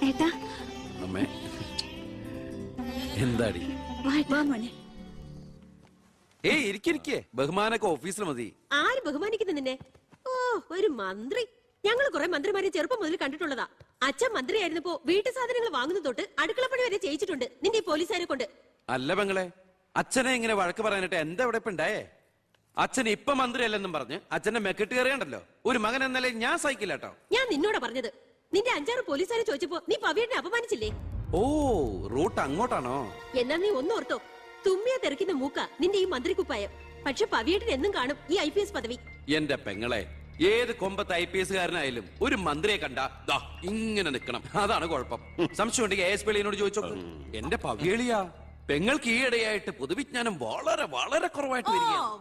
ഏട്ടാ അമ്മേ എന്താടി? ഏയ് ഇരിക്കെ, ബഹുമാനൊക്കെ ഓഫീസിൽ മതി. ആര് ബഹുമാനിക്കുന്നു നിന്നെ? ഓ, ഒരു മന്ത്രി. ഞങ്ങൾ കുറെ മന്ത്രിമാരെ ചെറുപ്പം മുതൽ കണ്ടിട്ടുള്ളതാ. അച്ഛൻ മന്ത്രിയായിരുന്നപ്പോ വീട്ടു സാധനങ്ങൾ വാങ്ങുന്ന തൊട്ട് അടുക്കളപ്പണി വരെ ചെയ്യിച്ചിട്ടുണ്ട് നിന്റെ ഈ പോലീസുകാരെ കൊണ്ട്. അല്ല പെങ്ങളെ, അച്ഛനെ ഇങ്ങനെ വഴക്ക് പറയാനിട്ട് എന്താ ഇവിടെ ഇപ്പൊ ഉണ്ടായേ? അച്ഛൻ ഇപ്പൊ മന്ത്രിയല്ലെന്നും പറഞ്ഞ് അച്ഛന്റെ മെക്കിട്ട് കയറിയണ്ടല്ലോ. ഒരു മകൻ എന്നല്ലേ ഞാൻ സഹിക്കില്ല കേട്ടോ. ഞാൻ നിന്നോടാ പറഞ്ഞത്. നിന്റെ 5-6 പോലീസുകാരെ ചോദിച്ചപ്പോ നീ പവിയേട്ടനെ അപമാനിച്ചില്ലേ? ഓ, റൂട്ട് അങ്ങോട്ടാണോ? എന്നാ നീ ഒന്നോർത്തോ, തുമ്മിയ തെറിക്കുന്ന മൂക്ക നിന്റെ ഈ മന്ത്രിക്കുപ്പായം. പക്ഷെ പവിയേട്ടൻ എന്നും കാണും ഈ IPS പദവി. എന്റെ പെങ്ങളെ, ഏത് കൊമ്പത്ത് IPS കാരനായാലും ഒരു മന്ത്രിയെ കണ്ട ഇങ്ങനെ നിക്കണം. അതാണ് കുഴപ്പം. സംശയം ഉണ്ടെങ്കിൽ AS പെളിയനോട് ചോദിച്ചോളൂ. എന്റെ പവിയളിയാ, പെങ്ങൾക്ക് ഈയിടെയായിട്ട് പൊതുവിജ്ഞാനം വളരെ വളരെ കുറവായിട്ട്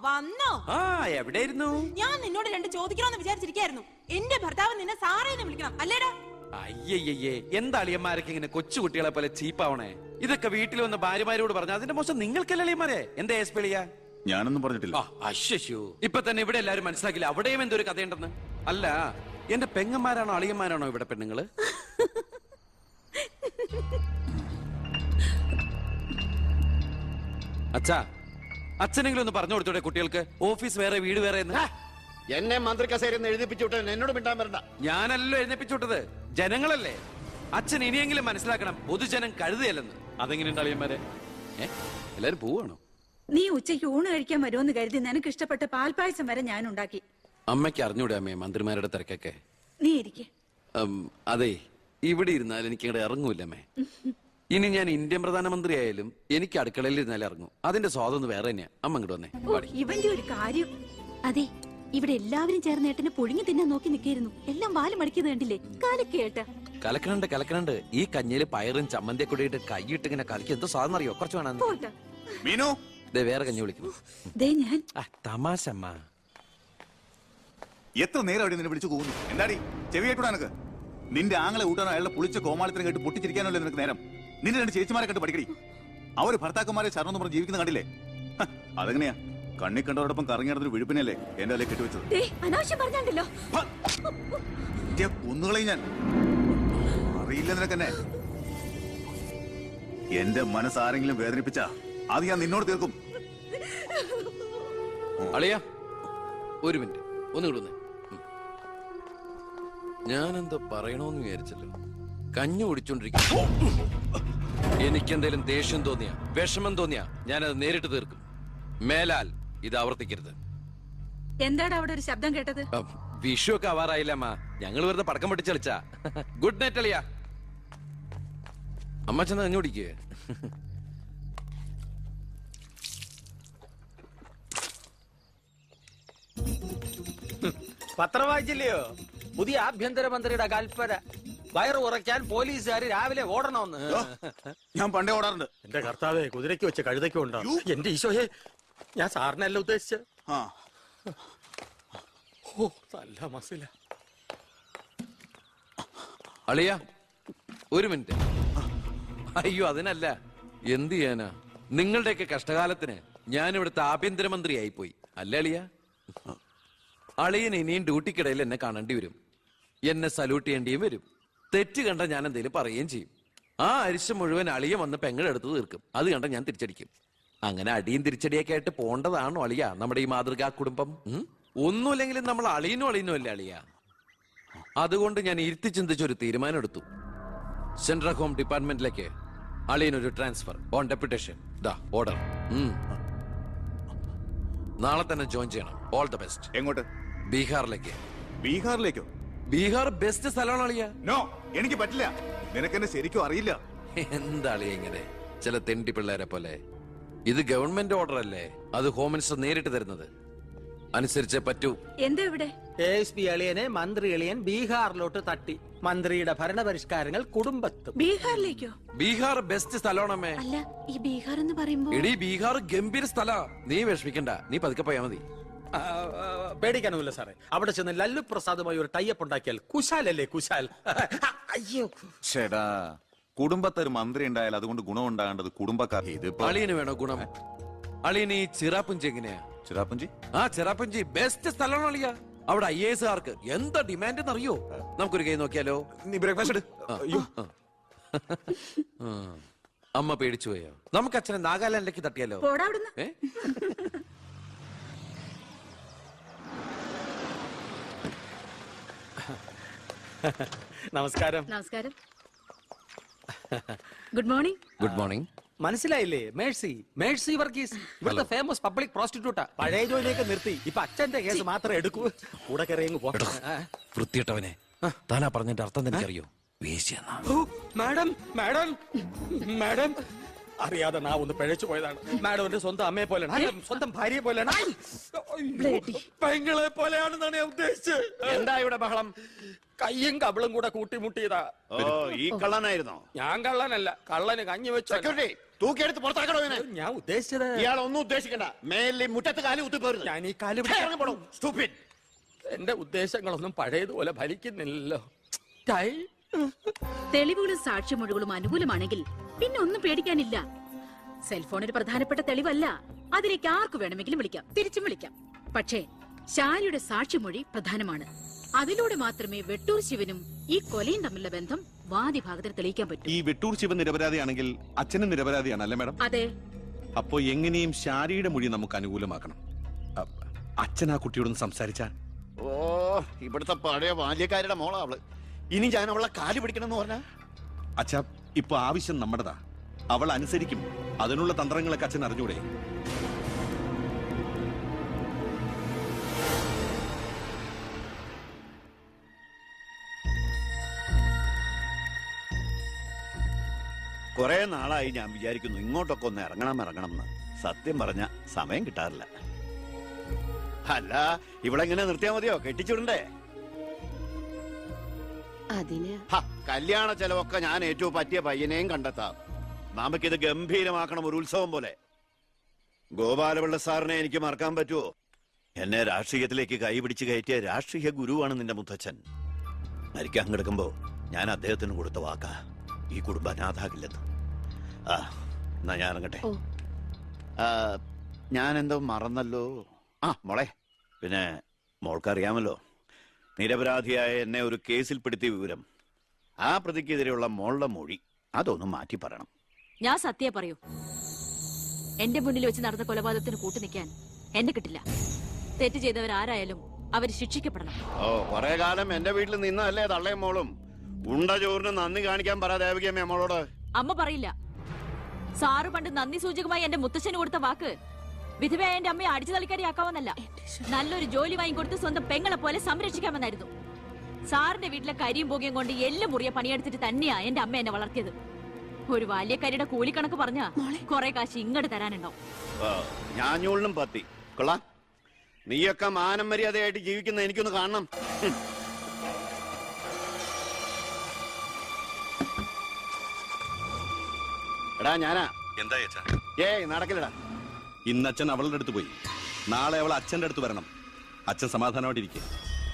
വന്നോ? ആ, എവിടെയായിരുന്നു? ഞാൻ നിന്നോട് 2 ചോദിക്കണമെന്ന് വിചാരിച്ചിരിക്കായിരുന്നു. എന്റെ ഭർത്താവ് നിന്നെ സാറേന്ന് വിളിക്കണം അല്ലേടാ? അയ്യയ്യേ, എന്താ അളിയന്മാരൊക്കെ ഇങ്ങനെ കൊച്ചുകുട്ടികളെ പോലെ ചീപ്പാവണേ? ഇതൊക്കെ വീട്ടിൽ വന്ന ഭാര്യമാരോട് പറഞ്ഞ അതിന്റെ മോശം നിങ്ങൾക്കല്ലേ അളിയന്മാരെ? എന്താ AS പെളിയാ? ഞാനൊന്നും പറഞ്ഞിട്ടില്ല. അശ്ശോ, ഇപ്പൊ തന്നെ ഇവിടെ എല്ലാരും മനസ്സിലാക്കില്ല അവിടെയും എന്തൊരു കഥയുണ്ടെന്ന്. അല്ല, എന്റെ പെങ്ങന്മാരാണോ അളിയന്മാരാണോ ഇവിടെ പെണ്ണുങ്ങള്? അച്ഛാ, അച്ഛനെങ്കിലും ഒന്ന് പറഞ്ഞു കൊടുത്തോടെ കുട്ടികൾക്ക്, ഓഫീസ് വേറെ വീട് വേറെ എന്ന്. എന്നെ മന്ത്രി കസേരന്ന് എഴുതിപ്പിച്ചുവിട്ട് എന്നോട് മിണ്ടാൻ വരണ്ട. ഞാനല്ലോ എഴുന്നേപ്പിച്ചുവിട്ടത്, ജനങ്ങളല്ലേ. അച്ഛൻ ഇനിയെങ്കിലും മനസ്സിലാക്കണം, പൊതുജനം കഴുതയല്ലെന്ന്. അതെങ്ങനെയുണ്ട് അളിയന്മാരെ? എല്ലാരും പോവാണോ? നീ ഉച്ചയ്ക്ക് ഊണ് കഴിക്കാൻ വരുമെന്ന് കരുതി നിനക്ക് ഇഷ്ടപ്പെട്ട പാൽപ്പായസം വരെ ഞാൻ ഉണ്ടാക്കി. അമ്മയ്ക്ക് അറിഞ്ഞൂടെ അമ്മേ മന്ത്രിമാരുടെ തിരക്കൊക്കെ? നീ ഇരിക്കെ. അതെ, ഇവിടെ ഇരുന്നാൽ എനിക്ക് ഇവിടെ ഇറങ്ങൂല്ലമ്മേ. ഇനി ഞാൻ ഇന്ത്യൻ പ്രധാനമന്ത്രി ആയാലും എനിക്ക് അടുക്കളയിൽ ഇരുന്നാലും ഇറങ്ങും. അതിന്റെ സ്വാതന്ത്ര്യം വേറെ തന്നെയാ. അമ്മ ഇങ്ങോട്ട് വന്നേ. ഇവന്റെ ഒരു കാര്യം. അതെ, ഇവിടെ എല്ലാവരും ചേർന്ന് ഏട്ടനെ പുഴുങ്ങി തിന്നാൻ നോക്കി നിൽക്കായിരുന്നു. എല്ലാം വാല് മടിക്കുന്നത് കണ്ടില്ലേ? കലക്കേട്ട. കലക്കണുണ്ട്. ഈ കഞ്ഞില് പയറും ചമ്മന്തിയൊക്കെ കൂടിയിട്ട് കൈയിട്ട് ഇങ്ങനെ കലക്കി എന്തോ സാധനം അറിയോ? കുറച്ച് വേണം. മീനു, വേറെ കഞ്ഞി വിളിക്കുന്നു. തമാശ അമ്മ. എത്ര നേരം അവിടെ നിന്നെ വിളിച്ചു പോകുന്നു? എന്താടി ചെവിയായിട്ടൂടാ നിനക്ക്? നിന്റെ ആങ്ങളെ കൂട്ടാനോ അയാളുടെ പുളിച്ച കോമാളിത്തരം കേട്ട് പൊട്ടിച്ചിരിക്കാനല്ലോ നിനക്ക് നേരം? നിന്റെ 2 ചേച്ചിമാരെ കണ്ട് പഠിക്കടി. അവര് ഭർത്താക്കന്മാരെ ശരണം പറഞ്ഞ് ജീവിക്കുന്ന കണ്ടില്ലേ? അതെങ്ങനെയാ? കണ്ണി കണ്ടവരോടൊപ്പം കറങ്ങിയാടുന്നൊരു വിഴുപ്പിനല്ലേ എന്റെ അല്ലേ കെട്ടിവെച്ചത്? കുന്നുകളെ ഞാൻ അറിയില്ല നിനക്കെന്നെ. എന്റെ മനസ്സാരെങ്കിലും വേദനിപ്പിച്ചാ അത് ഞാൻ നിന്നോട് തീർക്കും. അളിയ, ഒരു മിനിറ്റ് ഒന്ന് കിടുന്നേ. ഞാനെന്തോ പറയണോന്ന് വിചാരിച്ചല്ലോ. കഞ്ഞു കുടിച്ചോണ്ടിരിക്കും. എനിക്കെന്തേലും ദേഷ്യം തോന്നിയാ, വിഷമം തോന്നിയാ ഞാനത് നേരിട്ട് തീർക്കും. മേലാൽ ഇത് ആവർത്തിക്കരുത്. എന്താണ് അവിടെ ഒരു ശബ്ദം കേട്ടത്? വിഷു ഒക്കെ ആവാറായില്ല അമ്മ. ഞങ്ങൾ വെറുതെ പടക്കം പൊട്ടിച്ചളിച്ചാ. ഗുഡ് നൈറ്റ് അളിയ. അമ്മ ചെന്ന് കഞ്ഞു കുടിക്കേ. പത്രം വായിച്ചില്ലയോ? പുതിയ ആഭ്യന്തരമന്ത്രിയുടെ കൽപ്പന. വയറ് ഉറയ്ക്കാൻ പോലീസുകാർ രാവിലെ ഓടണമെന്ന്. ഞാൻ പണ്ടേ ഓടാറുണ്ട്. എന്റെ കർത്താവേ, കുതിരയ്ക്ക് വെച്ച് കഴുതയ്ക്കും ഉണ്ടോ? എന്റെ ഈശോയെ, ഞാൻ സാറിനല്ല ഉദ്ദേശിച്ച. ഓ, നല്ല മസില. അളിയ, ഒരു മിനിറ്റ്. അയ്യോ, അതിനല്ല. എന്ത് ചെയ്യാനാ? നിങ്ങളുടെയൊക്കെ കഷ്ടകാലത്തിന് ഞാൻ ഇവിടുത്തെ ആഭ്യന്തരമന്ത്രിയായി പോയി. അല്ലേ അളിയ? അളിയൻ ഇനിയും ഡ്യൂട്ടിക്കിടയിൽ എന്നെ കാണേണ്ടി വരും. എന്നെ സല്യൂട്ട് ചെയ്യേണ്ടിയും വരും. തെറ്റ് കണ്ട ഞാൻ എന്തെങ്കിലും പറയുകയും ചെയ്യും. ആ അരിശം മുഴുവൻ അളിയ വന്ന് പെങ്ങളെടുത്ത് തീർക്കും. അത് കണ്ട ഞാൻ തിരിച്ചടിക്കും. അങ്ങനെ അടിയും തിരിച്ചടിയൊക്കെ ആയിട്ട് പോണ്ടതാണോ അളിയ നമ്മുടെ ഈ മാതൃകാ കുടുംബം? ഒന്നുമില്ലെങ്കിലും നമ്മൾ അളിയനും അല്ലേ അളിയ? അതുകൊണ്ട് ഞാൻ ഇരുത്തി ചിന്തിച്ചൊരു തീരുമാനം എടുത്തു. സെൻട്രൽ ഹോം ഡിപ്പാർട്ട്മെന്റിലേക്ക് അളിയനൊരു ട്രാൻസ്ഫർ ഓൺ ഡെപ്യൂട്ടേഷൻ. ഓർഡർ. നാളെ തന്നെ ജോയിൻ ചെയ്യണം. All the best. എങ്ങോട്ട്? ബീഹാറിലേക്ക്. ബീഹാറിലേക്കോ? ബീഹാർ ബെസ്റ്റ് സ്ഥലമാണ് അളിയ. നോ, എനിക്ക് പറ്റില്ല. നിനക്കെന്നെ ശരിക്കും അറിയില്ല. എന്താ അളിയ ഇങ്ങനെ ചില തെണ്ടി പിള്ളേരെ പോലെ? ഇത് ഗവൺമെന്റ് ഓർഡർ അല്ലേ? അത് ഹോം മിനിസ്റ്റർ നേരിട്ട് തരുന്നത്. അനുസരിച്ചേ പറ്റൂ. എന്താ ഇവിടെ? ASP അളിയനെ മന്ത്രി അളിയൻ ബീഹാറിലോട്ട് തട്ടി. മന്ത്രിയുടെ ഭരണപരിഷ്കാരങ്ങൾ കുടുംബത്തും. ബീഹാറിലേക്കോ? ബീഹാർ ബെസ്റ്റ് സ്ഥലമാണമ്മേ. അല്ല, ഈ ബീഹാർ എന്ന് പറയുമ്പോ എടീ, ബീഹാർ ഗംഭീര സ്ഥലാ. നീ വിഷമിക്കണ്ട, നീ പതുക്കെ പോയാ മതി. പേടിക്കാനൊന്നുമില്ല സാറേ. അവിടെ ചെന്ന് ലല്ലു പ്രസാദുമായി ഒരു ടൈപ്പ് ഉണ്ടാക്കിയാൽ കുശാലല്ലേ കുശാൽ. അയ്യോ ചേടാ, കുടുംബത്തൊരു മന്ത്രി ഉണ്ടായാൽ അതുകൊണ്ട് ഗുണം ഉണ്ടാകേണ്ടത് കുടുംബക്കാർ. അളിയന് വേണോ ഗുണം? അളിയന് ഈ ചിറാപ്പുഞ്ചി എങ്ങനെയാ? ചിറാപ്പുഞ്ചി? ചിറാപ്പുഞ്ചി ബെസ്റ്റ് സ്ഥലമാണ് അളിയ. അവിടെ IAS കാർക്ക് എന്താ ഡിമാൻഡ് എന്നറിയോ? നമുക്കൊരു കൈ നോക്കിയാലോ? നീ ബ്രേക്ക്ഫാസ്റ്റ് അമ്മ പേടിച്ചു പോയോ? നമുക്ക് അച്ഛനെ നാഗാലാൻഡിലേക്ക് തട്ടിയാലോ? പോടാ അവിടുന്ന്. ഏ? നമസ്കാരം. നമസ്കാരം. Good morning. Good morning. മനസ്സിലായില്ലേ? മേഴ്സി വർഗീസ്, ഇവിടുത്തെ ഫേമസ് പബ്ലിക് പ്രോസ്റ്റിറ്റ്യൂട്ടാ. പഴയ ജോലിയൊക്കെ നിർത്തി ഇപ്പൊ അച്ഛന്റെ കേസ് മാത്രമേ എടുക്കൂ. കൂടെ കയറിയങ്ങ് പോ. വൃത്തിയിട്ടവനെ, താനാ പറഞ്ഞതിന്റെ അർത്ഥം എനിക്കറിയോ? വേശ്യെന്നാ. മാഡം മാഡം മാഡം അറിയാതെ നാ ഒന്ന് പിഴച്ചു പോയതാണ്. മാഡം എന്റെ സ്വന്തം അമ്മയെ പോലെയാണ്, അല്ല, സ്വന്തം ഭാര്യയെ പോലെയാണ്, പെങ്ങളെ പോലെയാണെന്നാണ് ഞാൻ ഉദ്ദേശിച്ചത്. എന്താ ഇവിടെ ബഹളം? കയ്യും കബളും കൂടെ കൂട്ടിമുട്ടിയതാ. ഓ, ഈ കള്ളനായിരുന്നോ? ഞാൻ കള്ളനല്ല, കള്ളന് കഞ്ഞി വെച്ചു. സെക്യൂരിറ്റി, തൂക്കിയെടുത്ത് പുറത്താക്കണോ ഇതിനെ? ഞാൻ ഉദ്ദേശിച്ചത് ഇയാളൊന്നും ഉദ്ദേശിക്കണ്ട. മേലിൽ മുറ്റത്ത് കാലി കുത്തിപ്പോരുത്. ഞാൻ ഈ കാല് എന്റെ ഉദ്ദേശങ്ങളൊന്നും പഴയതുപോലെ ഫലിക്കുന്നില്ലല്ലോ. തെളിവുകളും സാക്ഷിമൊഴികളും അനുകൂലമാണെങ്കിൽ പിന്നെ ഒന്നും പേടിക്കാനില്ല. സെൽഫോൺ ഒരു പ്രധാനപ്പെട്ട തെളിവല്ല. അതിലേക്ക് ആർക്ക് വേണമെങ്കിലും വിളിക്കാം, തിരിച്ചും വിളിക്കാം. പക്ഷേ ശാരിയുടെ സാക്ഷിമൊഴി പ്രധാനമാണ്. അതിലൂടെ മാത്രമേ വെട്ടൂർ ശിവനും ഈ കൊലയും തമ്മിലുള്ള ബന്ധം വാദിഭാഗത്തിന് തെളിയിക്കാൻ പറ്റൂ. ഈ വെട്ടൂർ ശിവൻ നിരപരാധിയാണെങ്കിൽ അച്ഛനും നിരപരാധിയാണ് അല്ലേ മാഡം? അതെ. അപ്പോ എങ്ങനെയും ശാരിയുടെ മൊഴി നമുക്ക് അനുകൂലമാക്കണം. അച്ഛൻ ആ കുട്ടിയോടൊന്ന് സംസാരിച്ച. ഓ, ഇവിടുത്തെ പഴയ ബാല്യക്കാരുടെ മോളാ അവള്. ഇനി ഞാൻ അവളെ കാല് പിടിക്കണമെന്ന് പറഞ്ഞ അച്ഛാ, ഇപ്പൊ ആവശ്യം നമ്മുടെതാ. അവൾ അനുസരിക്കും. അതിനുള്ള തന്ത്രങ്ങളൊക്കെ അച്ഛൻ അറിഞ്ഞൂടെ? കുറെ നാളായി ഞാൻ വിചാരിക്കുന്നു ഇങ്ങോട്ടൊക്കെ ഒന്ന് ഇറങ്ങണം എന്ന്. സത്യം പറഞ്ഞ സമയം കിട്ടാറില്ല. അല്ല, ഇവിടെ ഇങ്ങനെ നിർത്തിയാ മതിയോ? കെട്ടിച്ചുടണ്ടേ? അതിന് കല്യാണ ചെലവൊക്കെ ഞാൻ ഏറ്റവും പറ്റിയ പയ്യനെയും കണ്ടെത്താം. നമുക്കിത് ഗംഭീരമാക്കണം, ഒരു ഉത്സവം പോലെ. ഗോപാലപിള്ള സാറിനെ എനിക്ക് മറക്കാൻ പറ്റുമോ? എന്നെ രാഷ്ട്രീയത്തിലേക്ക് കൈപിടിച്ച് കയറ്റിയ രാഷ്ട്രീയ ഗുരുവാണ് നിന്റെ മുത്തച്ഛൻ. മരിക്കാൻ കിടക്കുമ്പോ ഞാൻ അദ്ദേഹത്തിന് കൊടുത്ത വാക്കാ, ഈ കുടുംബം അനാഥാകില്ലെന്ന്. എന്നാ ഞാൻ ഇറങ്ങട്ടെ. ഞാൻ എന്തോ മറന്നല്ലോ. മോളെ, പിന്നെ മോൾക്കറിയാമല്ലോ നിരപരാധിയായ എന്നെ ഒരു കേസിൽപ്പെടുത്തിയ വിവരം. ആ പ്രതിക്കെതിരെയുള്ള മോളുടെ മൊഴി അതൊന്നും മാറ്റി പറയണം. ഞാൻ സത്യ പറയൂ. എന്റെ മുന്നിൽ വെച്ച് നടന്ന കൊലപാതകത്തിന് കൂട്ടു നിൽക്കാൻ എന്നെ കിട്ടില്ല. തെറ്റ് ചെയ്തവരാരായാലും അവര് ശിക്ഷിക്കപ്പെടണം. ഓ, കുറെ കാലം എന്റെ വീട്ടിൽ നിന്നല്ലേ തള്ളയും മോളും. ഉണ്ട ചോറിന് നന്ദി കാണിക്കാൻ പറ ദേവകിയമ്മ മോളോട്. അമ്മ പറയില്ല. സാറ് പണ്ട് നന്ദി സൂചകമായി എന്റെ മുത്തച്ഛന് കൊടുത്ത വാക്ക് വിധവയായ എന്റെ അമ്മയെ അടിച്ചു തളിക്കാരിയാക്കാമെന്നല്ല, നല്ലൊരു ജോലി വാങ്ങിക്കൊടുത്ത് സ്വന്തം പെങ്ങളെ പോലെ സംരക്ഷിക്കാമെന്നായിരുന്നു. സാറിന്റെ വീട്ടിലെ കരിയും പോകിയും കൊണ്ട് എല്ലാം മുറിയ പണിയെടുത്തിട്ട് തന്നെയാ എന്റെ അമ്മ എന്നെ വളർത്തിയത്. ഒരു ബാല്യക്കാരിയുടെ കൂലിക്കണക്ക് പറഞ്ഞാ കുറെ കാശ് ഇങ്ങോട്ട് തരാനുണ്ടാവും. ഞാഞ്ഞൂളിനും പത്തി കൊള്ളാം. നീയൊക്കെ മാനം മര്യാദയായിട്ട് ജീവിക്കുന്ന എനിക്കൊന്ന് കാണണം. എടാ ഞാനാ. എന്താ അച്ഛാ? ഏയ് നടക്കില്ലടാ. ഇന്ന് അച്ഛൻ അവളുടെ അടുത്ത് പോയി. നാളെ അവൾ അച്ഛന്റെ അടുത്ത് വരണം. അച്ഛൻ സമാധാനമായിട്ടിരിക്കുക.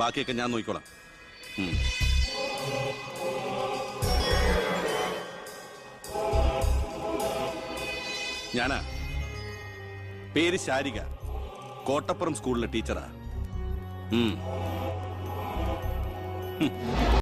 ബാക്കിയൊക്കെ ഞാൻ നോക്കിക്കോളാം. ഞാനാ. പേര് ശാരിക. കോട്ടപ്പുറം സ്കൂളിലെ ടീച്ചറാ.